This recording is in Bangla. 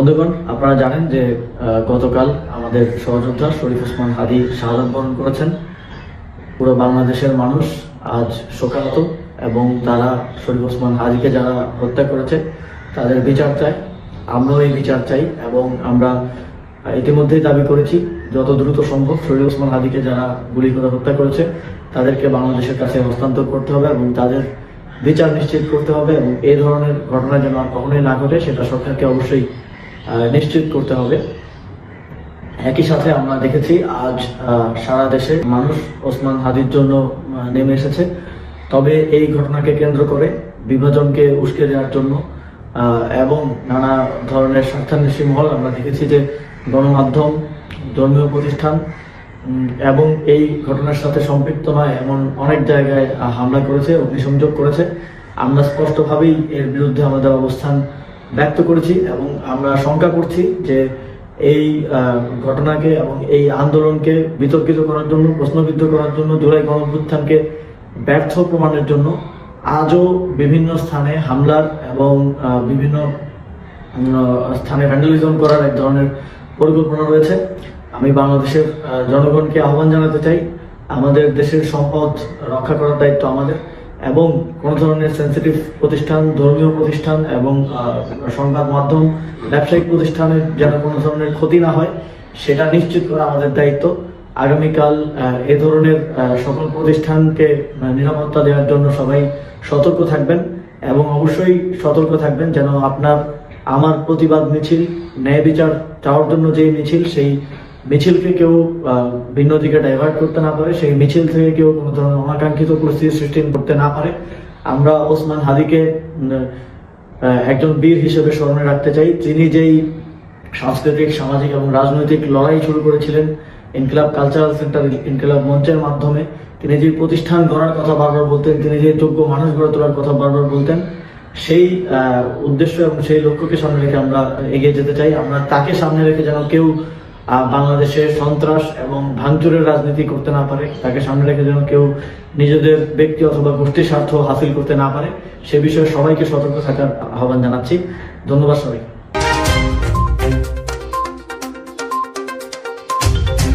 বন্ধুগণ, আপনারা জানেন যে গতকাল আমাদের সহযোদ্ধা শরীফ ওসমান হাদী শাহাদাত বরণ করেছেন। পুরো বাংলাদেশের মানুষ আজ শোকাহত এবং তারা শরীফ ওসমান হাদীকে যারা হত্যা করেছে তাদের বিচার চায়। আমরাও এই বিচার চাই এবং আমরা ইতিমধ্যেই দাবি করেছি যত দ্রুত সম্ভব শরীফ ওসমান হাদীকে যারা গুলি করে হত্যা করেছে তাদেরকে বাংলাদেশের কাছে হস্তান্তর করতে হবে এবং তাদের বিচার নিশ্চিত করতে হবে এবং এই ধরনের ঘটনা যেন আর কখনোই না ঘটে সেটা সরকারকে অবশ্যই নিশ্চিত করতে হবে। একই সাথে আমরা দেখেছি আজ সারা দেশে মানুষ ওসমান হাদীর জন্য নেমে এসেছে। তবে এই ঘটনাকে কেন্দ্র করে বিভাজনকে উস্কে দেওয়ার জন্য এবং নানা ধরনের স্বার্থান্বেষী মহল আমরা দেখেছি যে গণমাধ্যম, ধর্মীয় প্রতিষ্ঠান এবং এই ঘটনার সাথে সম্পৃক্ত নয় এমন অনেক জায়গায় হামলা করেছে, অগ্নিসংযোগ করেছে। আমরা স্পষ্টভাবেই এর বিরুদ্ধে আমাদের অবস্থান ব্যক্ত করেছি এবং আমরা শঙ্কা করছি যে এই ঘটনাকে এবং এই আন্দোলনকে বিতর্কিত করার জন্য, প্রশ্নবিদ্ধ করার জন্য, জুলাই গণঅভ্যুত্থানকে ব্যর্থ প্রমাণের জন্য আজও বিভিন্ন স্থানে হামলার এবং বিভিন্ন স্থানে ভ্যান্ডালিজম করার এক ধরনের পরিকল্পনা রয়েছে। আমি বাংলাদেশের জনগণকে আহ্বান জানাতে চাই, আমাদের দেশের সম্পদ রক্ষা করার দায়িত্ব আমাদের এবং কোনো ধরনের সেন্সিটিভ প্রতিষ্ঠান, ধর্মীয় প্রতিষ্ঠান এবং সংবাদ মাধ্যম, ব্যবসায়িক প্রতিষ্ঠানের যেন কোনো ধরনের ক্ষতি না হয় সেটা নিশ্চিত করা আমাদের দায়িত্ব। আগামীকাল এ ধরনের সকল প্রতিষ্ঠানকে নিরাপত্তা দেওয়ার জন্য সবাই সতর্ক থাকবেন এবং অবশ্যই সতর্ক থাকবেন যেন আপনার আমার প্রতিবাদ মিছিল, ন্যায় বিচার চাওয়ার জন্য যে মিছিল, সেই মিছিলকে কেউ ভিন্ন দিকে ডাইভার্ট করতে না পারে, সেই মিছিল থেকে কেউ কোনো ধরনের অনাকাঙ্ক্ষিত পরিস্থিতি সৃষ্টি করতে না পারে। আমরা ওসমান হাদীকে একজন বীর হিসেবে স্মরণে রাখতে চাই। তিনি যেই সাংস্কৃতিক, সামাজিক এবং রাজনৈতিক লড়াই শুরু করেছিলেন ইনকিলাব কালচারাল সেন্টার, ইনকিলাব মঞ্চের মাধ্যমে, তিনি যে প্রতিষ্ঠান গড়ার কথা বারবার বলতেন, তিনি যে যোগ্য মানুষ গড়ে তোলার কথা বারবার বলতেন, সেই উদ্দেশ্য এবং সেই লক্ষ্যকে সামনে রেখে আমরা এগিয়ে যেতে চাই। আমরা তাকে সামনে রেখে যেন কেউ বাংলাদেশে সন্ত্রাস এবং ভাঙচুরের রাজনীতি করতে না পারে, তাকে সামনে রেখে যেন কেউ নিজেদের ব্যক্তি অথবা গোষ্ঠীর স্বার্থ হাসিল করতে না পারে, সে বিষয়ে সবাইকে সতর্ক থাকার আহ্বান জানাচ্ছি। ধন্যবাদ সবাইকে।